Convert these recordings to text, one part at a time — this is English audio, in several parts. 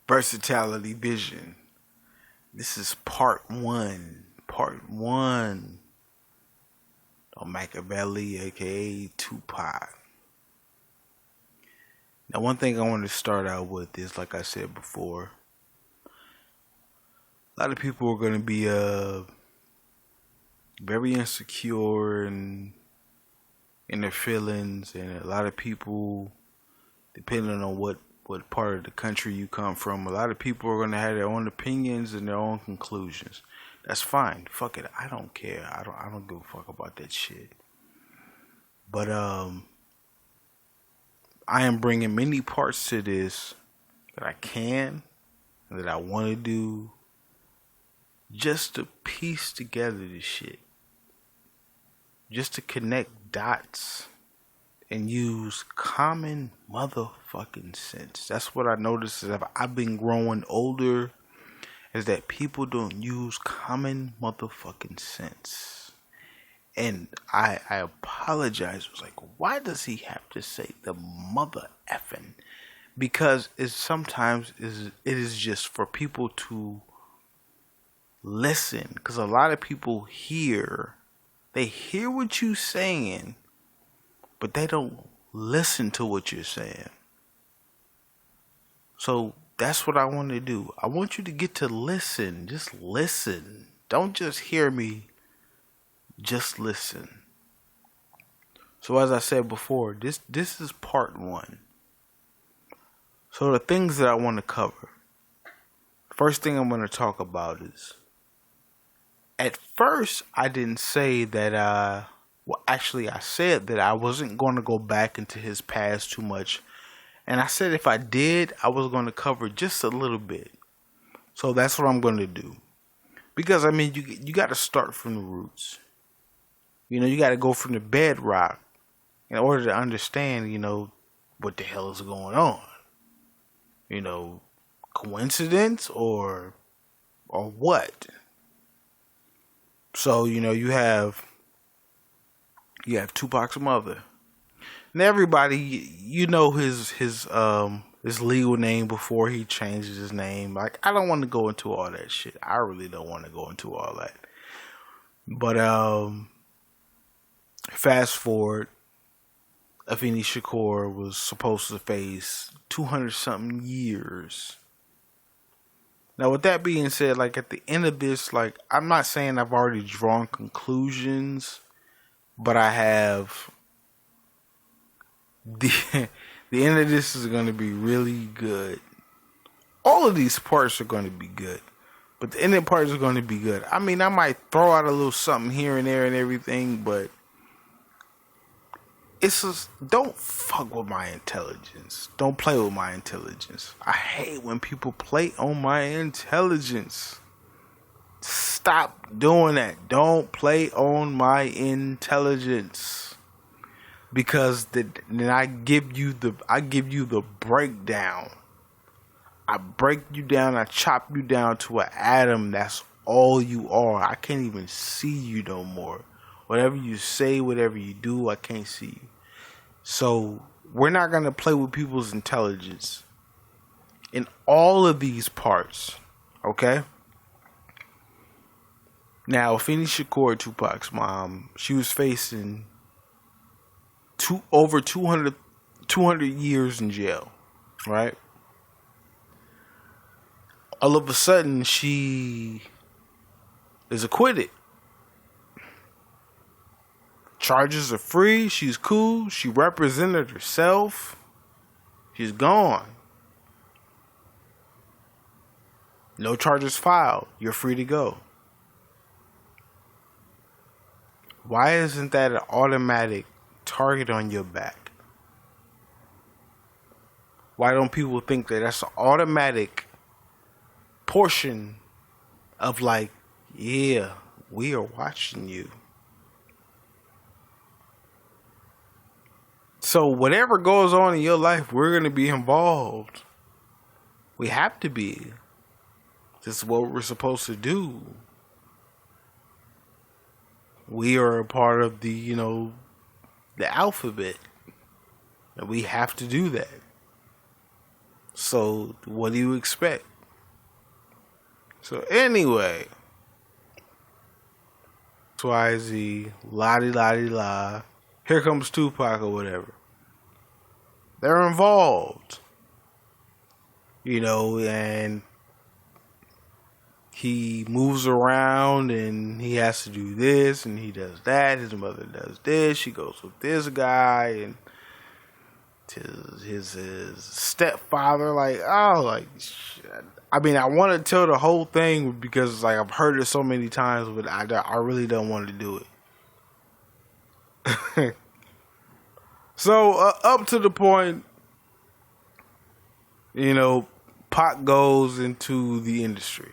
Versatility Vision. This is part one. Part one on Makaveli, aka Tupac. Now, one thing I want to start out with is, like I said before, a lot of people are going to be very insecure and in their feelings, and a lot of people, depending on what part of the country you come from, a lot of people are going to have their own opinions and their own conclusions. That's fine. Fuck it. I don't care. I don't give a fuck about that shit. But I am bringing many parts to this that I can and that I want to do just to piece together this shit. Just to connect dots and use common motherfucking sense. That's what I noticed as I've been growing older, is that people don't use common motherfucking sense. And I apologize. I was like, why does he have to say the mother effing? Because it is just for people to listen. Because a lot of people hear what you're saying, but they don't listen to what you're saying. So that's what I want to do. I want you to get to listen. Just listen. Don't just hear me. Just listen. So as I said before, this is part one. So the things that I want to cover. First thing I'm going to talk about is, at first I didn't say that I said that I wasn't going to go back into his past too much. And I said if I did, I was going to cover just a little bit. So that's what I'm going to do. Because, I mean, you got to start from the roots. You know, you got to go from the bedrock in order to understand, what the hell is going on. Coincidence or what? So, you have Tupac's mother. And everybody, his legal name before he changes his name. Like, I don't want to go into all that shit. I really don't want to go into all that. But fast forward, Afeni Shakur was supposed to face 200 something years. Now, with that being said, like, at the end of this, like, I'm not saying I've already drawn conclusions, but I have. The end of this is going to be really good. All of these parts are going to be good, but the ending part is going to be good. I mean, I might throw out a little something here and there and everything, but it's just, don't fuck with my intelligence. Don't play with my intelligence. I hate when people play on my intelligence. Stop doing that. Don't play on my intelligence. Because then I give you the breakdown. I break you down. I chop you down to an atom. That's all you are. I can't even see you no more. Whatever you say, whatever you do, I can't see you. So we're not gonna play with people's intelligence in all of these parts. Okay. Now, Afeni Shakur, Tupac's mom, she was facing over 200 years in jail, right? All of a sudden, she is acquitted. Charges are free. She's cool. She represented herself. She's gone. No charges filed. You're free to go. Why isn't that an automatic target on your back? Why don't people think that that's an automatic portion of, like, yeah, we are watching you? So whatever goes on in your life, we're going to be involved. We have to be. This is what we're supposed to do. We are a part of the alphabet. And we have to do that. So what do you expect? So anyway, XYZ, la di la. Here comes Tupac or whatever. They're involved, and he moves around and he has to do this and he does that. His mother does this. She goes with this guy and his stepfather. I mean, I want to tell the whole thing because I've heard it so many times, but I really don't want to do it. So up to the point, Pac goes into the industry.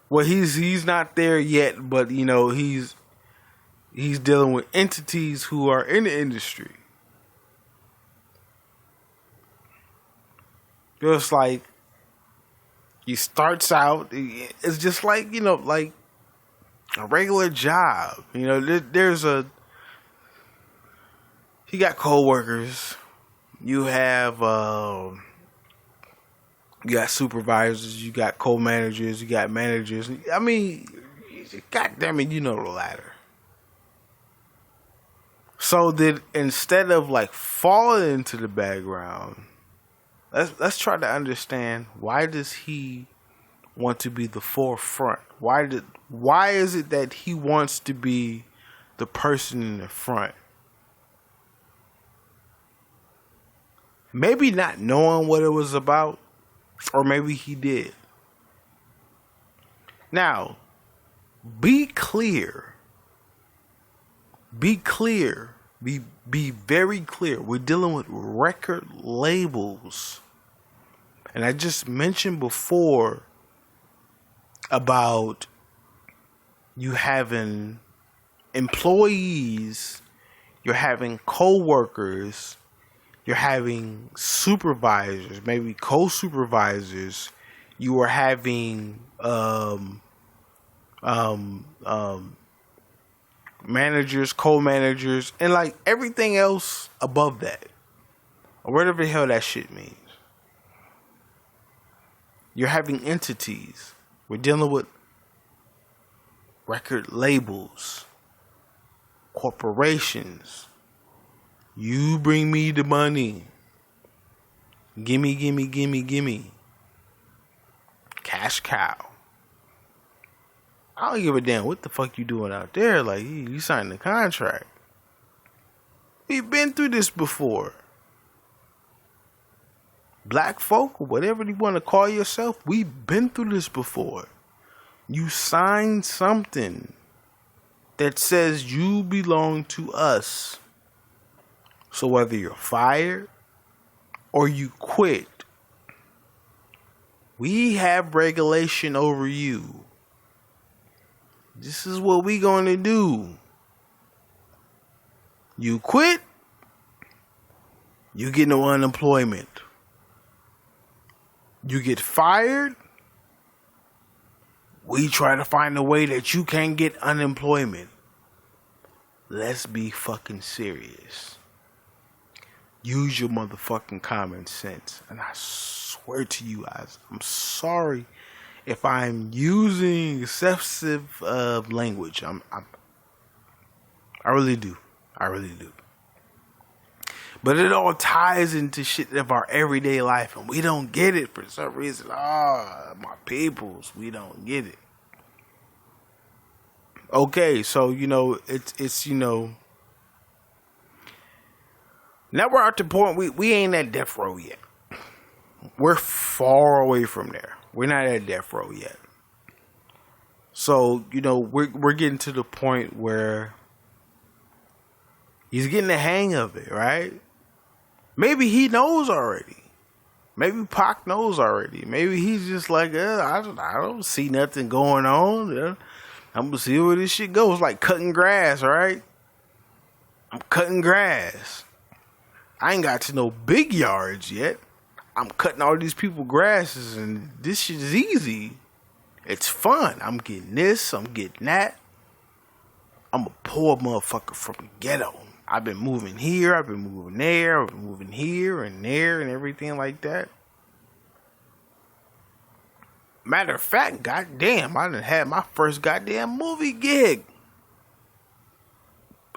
Well, he's not there yet, but he's dealing with entities who are in the industry. Just like he starts out, it's just like like a regular job. He got coworkers. You have you got supervisors. You got co-managers. You got managers. I mean, God damn it, the ladder. So that instead of falling into the background, let's try to understand, why does he want to be the forefront? Why is it that he wants to be the person in the front? Maybe not knowing what it was about, or maybe he did. Now, be clear. Be clear. Be very clear. We're dealing with record labels. And I just mentioned before about you having employees, you're having co-workers, you're having supervisors, maybe co-supervisors, you are having managers, co-managers, and everything else above that, or whatever the hell that shit means. You're having entities. We're dealing with record labels, corporations. You bring me the money. Gimme. Cash cow. I don't give a damn what the fuck you doing out there. You signed the contract. We've been through this before. Black folk, or whatever you want to call yourself, we've been through this before. You signed something that says you belong to us. So whether you're fired or you quit, we have regulation over you. This is what we gonna do. You quit, you get no unemployment. You get fired, we try to find a way that you can't get unemployment. Let's be fucking serious. Use your motherfucking common sense. And I swear to you guys, I'm sorry if I'm using excessive language. I really do. But it all ties into shit of our everyday life, and we don't get it for some reason. My peoples, we don't get it. Okay, so it's now we're at the point we ain't at death row yet. We're far away from there. We're not at death row yet. So we're getting to the point where he's getting the hang of it, right? Maybe he knows already. Maybe Pac knows already. Maybe he's just I don't see nothing going on. I'm gonna see where this shit goes. Like cutting grass, right? I'm cutting grass. I ain't got to no big yards yet. I'm cutting all these people grasses, and this shit is easy. It's fun. I'm getting this. I'm getting that. I'm a poor motherfucker from the ghetto. I've been moving here, I've been moving there, I've been moving here and there and everything like that. Matter of fact, goddamn, I done had my first goddamn movie gig.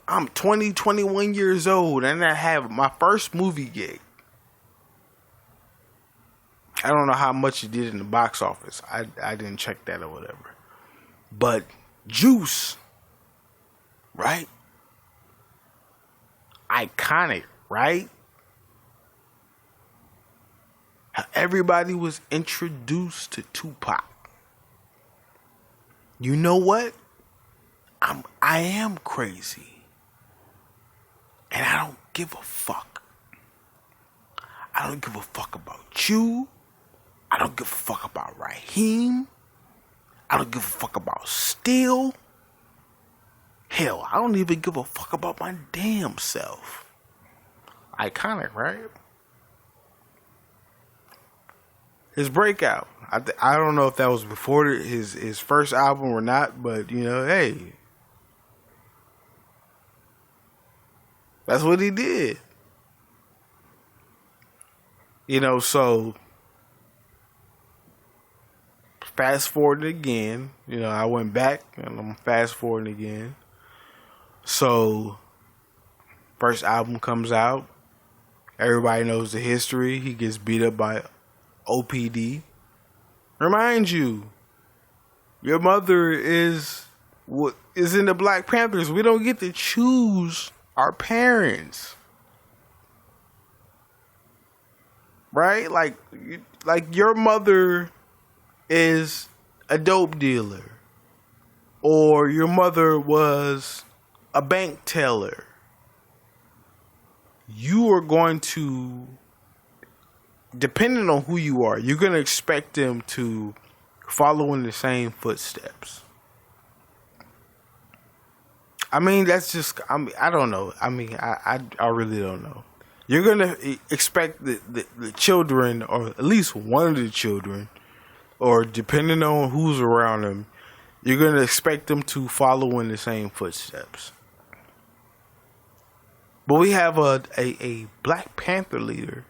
I'm 21 years old, and I have my first movie gig. I don't know how much it did in the box office. I didn't check that or whatever. But Juice, right? Iconic, right? How everybody was introduced to Tupac. You know what? I am crazy. And I don't give a fuck. I don't give a fuck about you. I don't give a fuck about Raheem. I don't give a fuck about Steel. Hell, I don't even give a fuck about my damn self. Iconic, right? His breakout. I don't know if that was before his first album or not, but you know, hey, that's what he did. You know, so fast forward again. You know, I went back and I'm fast forwarding again. So, first album comes out. Everybody knows the history. He gets beat up by OPD. Remind you, your mother is in the Black Panthers. We don't get to choose our parents, right? Like your mother is a dope dealer, or your mother was a bank teller. You are going to, depending on who you are, you're going to expect them to follow in the same footsteps. I mean, that's just, I don't know. I mean, I really don't know. You're going to expect the children, or at least one of the children, or depending on who's around them, you're going to expect them to follow in the same footsteps. But we have a Black Panther leader